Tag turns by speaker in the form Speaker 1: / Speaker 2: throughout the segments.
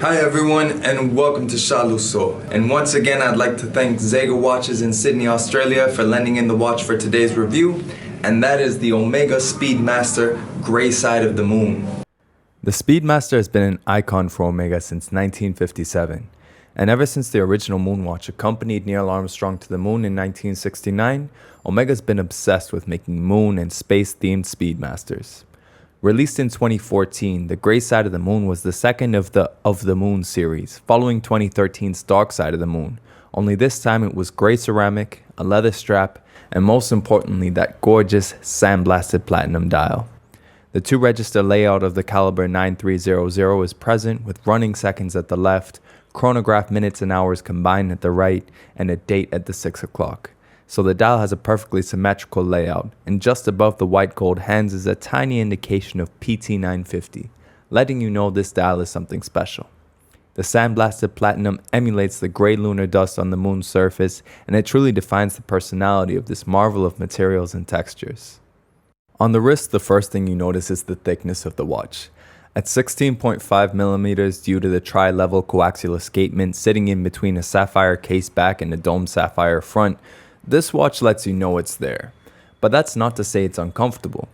Speaker 1: Hi everyone and welcome to Shaluso. And once again I'd like to thank Zaeger Watches in Sydney, Australia for lending in the watch for today's review, and that is the Omega Speedmaster Grey Side of the Moon.
Speaker 2: The Speedmaster has been an icon for Omega since 1957, and ever since the original moonwatch accompanied Neil Armstrong to the moon in 1969, Omega's been obsessed with making moon and space-themed Speedmasters. Released in 2014, the Grey Side of the Moon was the second of the Moon series, following 2013's Dark Side of the Moon, only this time it was grey ceramic, a leather strap, and most importantly that gorgeous sandblasted platinum dial. The 2-register layout of the Calibre 9300 is present with running seconds at the left, chronograph minutes and hours combined at the right, and a date at the 6 o'clock. So the dial has a perfectly symmetrical layout, and just above the white gold hands is a tiny indication of PT 950, letting you know this dial is something special. The sandblasted platinum emulates the grey lunar dust on the moon's surface, and it truly defines the personality of this marvel of materials and textures. On the wrist, the first thing you notice is the thickness of the watch. At 16.5 millimeters due to the tri-level co-axial escapement sitting in between a sapphire case back and a domed sapphire front, this watch lets you know it's there. But that's not to say it's uncomfortable.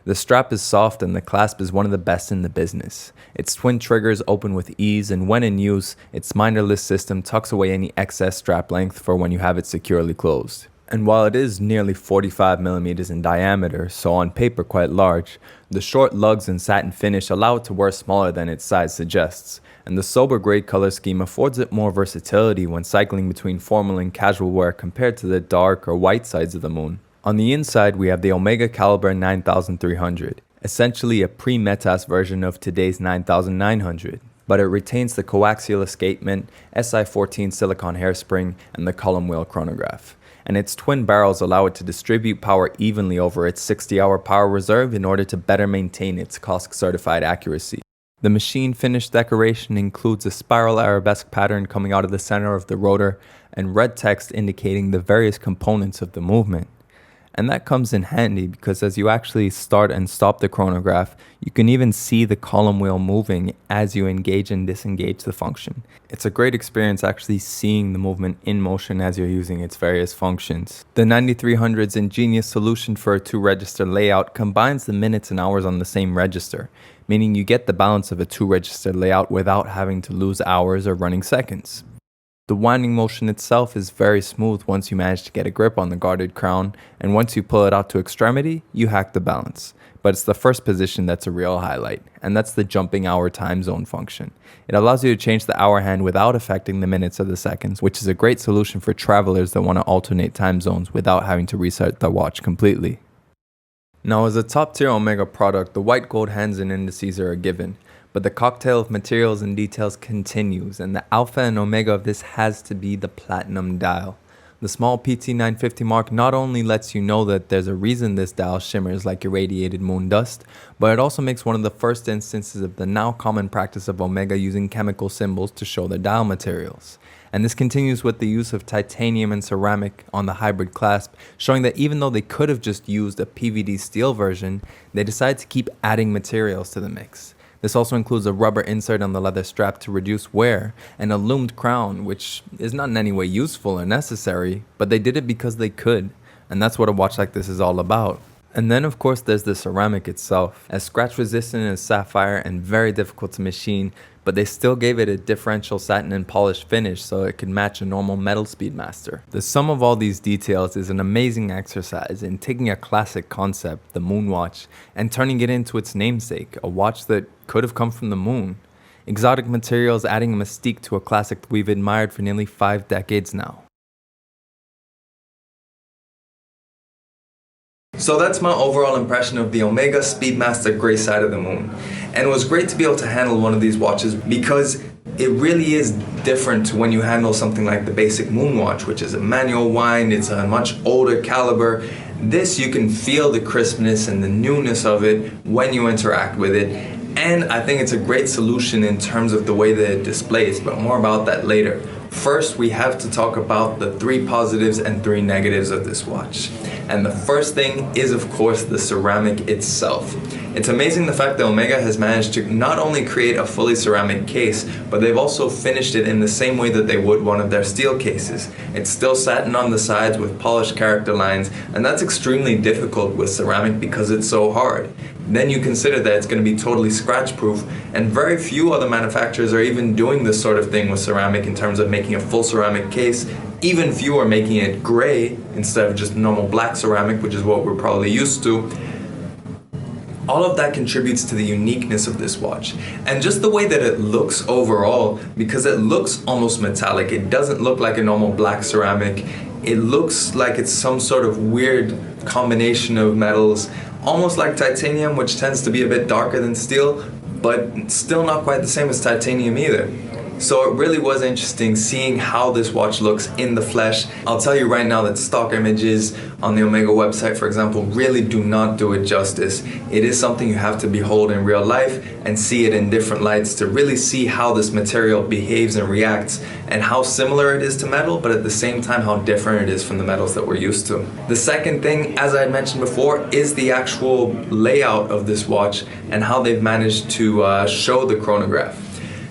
Speaker 2: The strap is soft and the clasp is one of the best in the business. Its twin triggers open with ease, and when in use, its minderless system tucks away any excess strap length for when you have it securely closed. And while it is nearly 45 millimeters in diameter, so on paper quite large, the short lugs and satin finish allow it to wear smaller than its size suggests, and the sober gray color scheme affords it more versatility when cycling between formal and casual wear compared to the dark or white sides of the moon. On the inside, we have the Omega Calibre 9300, essentially a pre-METAS version of today's 9900. But it retains the coaxial escapement, Si-14 silicone hairspring, and the column wheel chronograph. And its twin barrels allow it to distribute power evenly over its 60-hour power reserve in order to better maintain its COSC-certified accuracy. The machine finish decoration includes a spiral arabesque pattern coming out of the center of the rotor and red text indicating the various components of the movement. And that comes in handy because as you actually start and stop the chronograph, you can even see the column wheel moving as you engage and disengage the function. It's a great experience actually seeing the movement in motion as you're using its various functions. The 9300's ingenious solution for a 2-register layout combines the minutes and hours on the same register, meaning you get the balance of a 2-register layout without having to lose hours or running seconds. The winding motion itself is very smooth once you manage to get a grip on the guarded crown, and once you pull it out to extremity, you hack the balance. But it's the first position that's a real highlight, and that's the jumping hour time zone function. It allows you to change the hour hand without affecting the minutes or the seconds, which is a great solution for travelers that want to alternate time zones without having to reset their watch completely. Now, as a top-tier Omega product, the white gold hands and indices are a given. But the cocktail of materials and details continues, and the alpha and omega of this has to be the platinum dial. The small PT 950 mark not only lets you know that there's a reason this dial shimmers like irradiated moon dust, but it also makes one of the first instances of the now common practice of Omega using chemical symbols to show their dial materials. And this continues with the use of titanium and ceramic on the hybrid clasp, showing that even though they could have just used a PVD steel version, they decided to keep adding materials to the mix. This also includes a rubber insert on the leather strap to reduce wear, and a loomed crown, which is not in any way useful or necessary, but they did it because they could, and that's what a watch like this is all about. And then of course there's the ceramic itself, as scratch resistant as sapphire and very difficult to machine, but they still gave it a differential satin and polished finish so it could match a normal metal Speedmaster. The sum of all these details is an amazing exercise in taking a classic concept, the moon watch, and turning it into its namesake, a watch that could have come from the moon. Exotic materials adding a mystique to a classic that we've admired for nearly 5 decades now.
Speaker 1: So that's my overall impression of the Omega Speedmaster Grey Side of the Moon. And it was great to be able to handle one of these watches because it really is different to when you handle something like the basic moon watch, which is a manual wind, it's a much older caliber. This, you can feel the crispness and the newness of it when you interact with it. And I think it's a great solution in terms of the way that it displays, but more about that later. First, we have to talk about the 3 positives and 3 negatives of this watch. And the first thing is, of course, the ceramic itself. It's amazing the fact that Omega has managed to not only create a fully ceramic case, but they've also finished it in the same way that they would one of their steel cases. It's still satin on the sides with polished character lines, and that's extremely difficult with ceramic because it's so hard. Then you consider that it's going to be totally scratch proof, and very few other manufacturers are even doing this sort of thing with ceramic in terms of making a full ceramic case. Even fewer making it gray instead of just normal black ceramic, which is what we're probably used to. All of that contributes to the uniqueness of this watch. And just the way that it looks overall, because it looks almost metallic. It doesn't look like a normal black ceramic. It looks like it's some sort of weird combination of metals, almost like titanium, which tends to be a bit darker than steel, but still not quite the same as titanium either. So it really was interesting seeing how this watch looks in the flesh. I'll tell you right now that stock images on the Omega website, for example, really do not do it justice. It is something you have to behold in real life and see it in different lights to really see how this material behaves and reacts and how similar it is to metal, but at the same time how different it is from the metals that we're used to. The second thing, as I had mentioned before, is the actual layout of this watch and how they've managed to show the chronograph.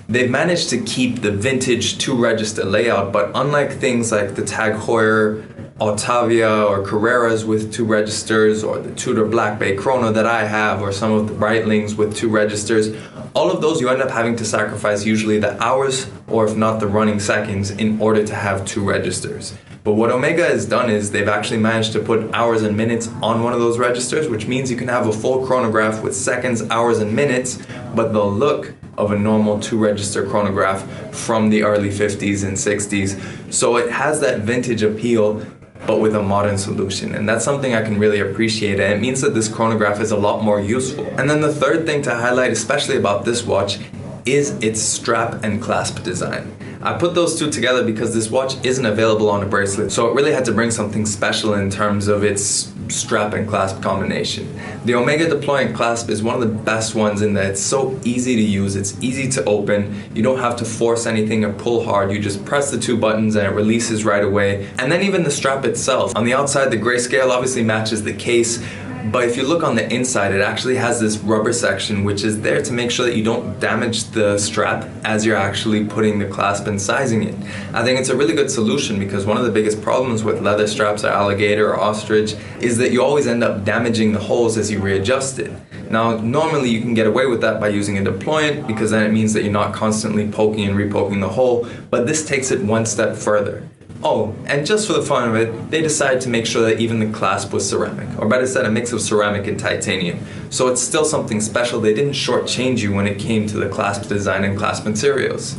Speaker 1: They've managed to keep the vintage 2-register layout, but unlike things like the Tag Heuer, Octavia, or Carreras with 2 registers, or the Tudor Black Bay Chrono that I have, or some of the Breitlings with 2 registers, all of those you end up having to sacrifice usually the hours, or if not the running seconds, in order to have 2 registers. But what Omega has done is they've actually managed to put hours and minutes on one of those registers, which means you can have a full chronograph with seconds, hours, and minutes, but the look of a normal 2-register chronograph from the early 50s and 60s. So it has that vintage appeal, but with a modern solution. And that's something I can really appreciate, and it means that this chronograph is a lot more useful. And then the third thing to highlight, especially about this watch, is its strap and clasp design. I put those two together because this watch isn't available on a bracelet, so it really had to bring something special in terms of its strap and clasp combination. The Omega deployant clasp is one of the best ones in that it's so easy to use, it's easy to open, you don't have to force anything or pull hard, you just press the 2 buttons and it releases right away. And then even the strap itself. On the outside, the grayscale obviously matches the case, but if you look on the inside, it actually has this rubber section which is there to make sure that you don't damage the strap as you're actually putting the clasp and sizing it. I think it's a really good solution because one of the biggest problems with leather straps or alligator or ostrich is that you always end up damaging the holes as you readjust it. Now, normally you can get away with that by using a deployant because then it means that you're not constantly poking and repoking the hole, but this takes it one step further. Oh, and just for the fun of it, they decided to make sure that even the clasp was ceramic, or better said, a mix of ceramic and titanium. So it's still something special. They didn't shortchange you when it came to the clasp design and clasp materials.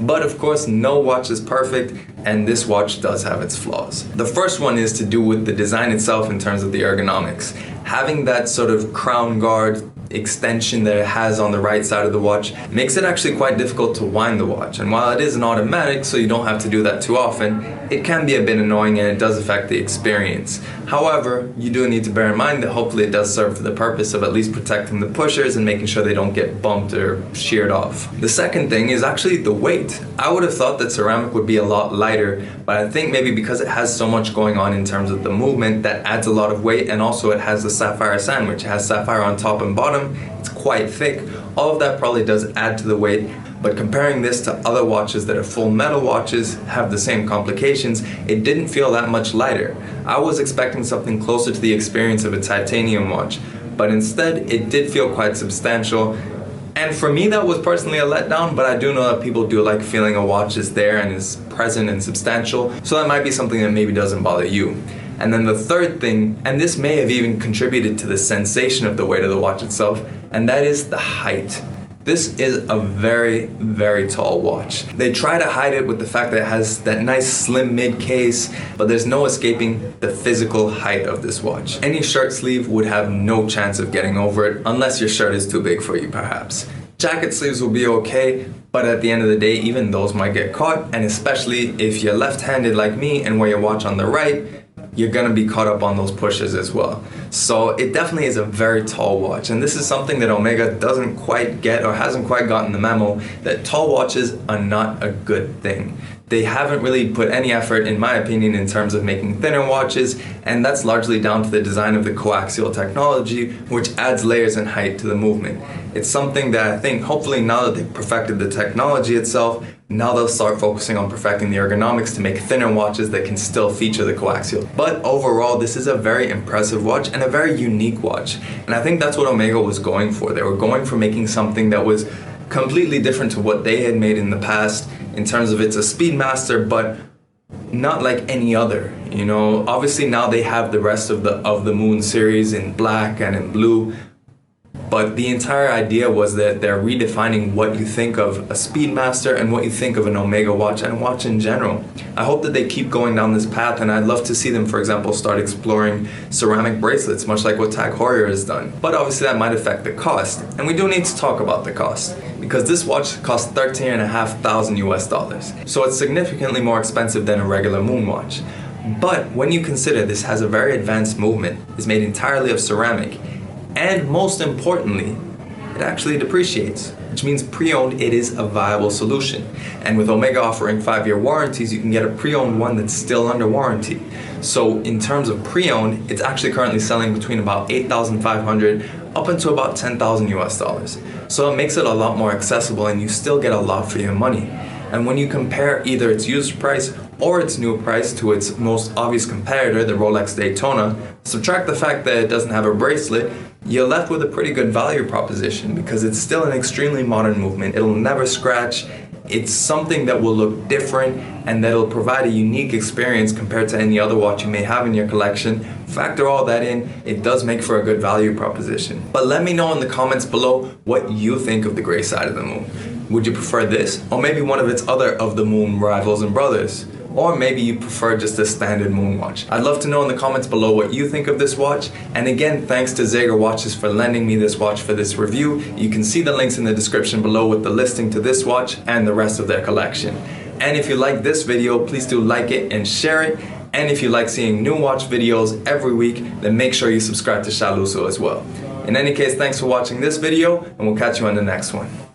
Speaker 1: But of course, no watch is perfect, and this watch does have its flaws. The first one is to do with the design itself in terms of the ergonomics. Having that sort of crown guard extension that it has on the right side of the watch makes it actually quite difficult to wind the watch. And while it is an automatic, so you don't have to do that too often, it can be a bit annoying and it does affect the experience. However, you do need to bear in mind that hopefully it does serve for the purpose of at least protecting the pushers and making sure they don't get bumped or sheared off. The second thing is actually the weight. I would have thought that ceramic would be a lot lighter, but I think maybe because it has so much going on in terms of the movement, that adds a lot of weight, and also it has the sapphire sand, which has sapphire on top and bottom. It's quite thick. All of that probably does add to the weight, but comparing this to other watches that are full metal watches, have the same complications, it didn't feel that much lighter. I was expecting something closer to the experience of a titanium watch, but instead it did feel quite substantial. And for me, that was personally a letdown, but I do know that people do like feeling a watch is there and is present and substantial, so that might be something that maybe doesn't bother you. And then the third thing, and this may have even contributed to the sensation of the weight of the watch itself, and that is the height. This is a very, very tall watch. They try to hide it with the fact that it has that nice slim mid case, but there's no escaping the physical height of this watch. Any shirt sleeve would have no chance of getting over it, unless your shirt is too big for you perhaps. Jacket sleeves will be okay, but at the end of the day, even those might get caught, and especially if you're left-handed like me and wear your watch on the right, you're gonna be caught up on those pushers as well. So it definitely is a very tall watch, and this is something that Omega doesn't quite get or hasn't quite gotten the memo, that tall watches are not a good thing. They haven't really put any effort, in my opinion, in terms of making thinner watches, and that's largely down to the design of the coaxial technology, which adds layers and height to the movement. It's something that I think, hopefully now that they've perfected the technology itself, now they'll start focusing on perfecting the ergonomics to make thinner watches that can still feature the coaxial. But overall, this is a very impressive watch and a very unique watch. And I think that's what Omega was going for. They were going for making something that was completely different to what they had made in the past, in terms of it's a Speedmaster, but not like any other. You know, obviously now they have the rest of the Moon series in black and in blue, but the entire idea was that they're redefining what you think of a Speedmaster and what you think of an Omega watch and a watch in general. I hope that they keep going down this path, and I'd love to see them, for example, start exploring ceramic bracelets, much like what Tag Heuer has done. But obviously that might affect the cost, and we do need to talk about the cost, because this watch costs $13,500 US. So it's significantly more expensive than a regular Moon watch. But when you consider this has a very advanced movement, is made entirely of ceramic, and most importantly, it actually depreciates, which means pre-owned it is a viable solution. And with Omega offering 5-year warranties, you can get a pre-owned one that's still under warranty. So in terms of pre-owned, it's actually currently selling between about $8,500 up into about $10,000 US. So it makes it a lot more accessible, and you still get a lot for your money. And when you compare either its used price or its new price to its most obvious competitor, the Rolex Daytona, subtract the fact that it doesn't have a bracelet, you're left with a pretty good value proposition, because it's still an extremely modern movement. It'll never scratch. It's something that will look different and that'll provide a unique experience compared to any other watch you may have in your collection. Factor all that in, it does make for a good value proposition. But let me know in the comments below what you think of the Grey Side of the Moon. Would you prefer this, or maybe one of its other of the Moon rivals and brothers? Or maybe you prefer just a standard Moon watch. I'd love to know in the comments below what you think of this watch. And again, thanks to Zaeger Watches for lending me this watch for this review. You can see the links in the description below with the listing to this watch and the rest of their collection. And if you like this video, please do like it and share it. And if you like seeing new watch videos every week, then make sure you subscribe to Shaluso as well. In any case, thanks for watching this video, and we'll catch you on the next one.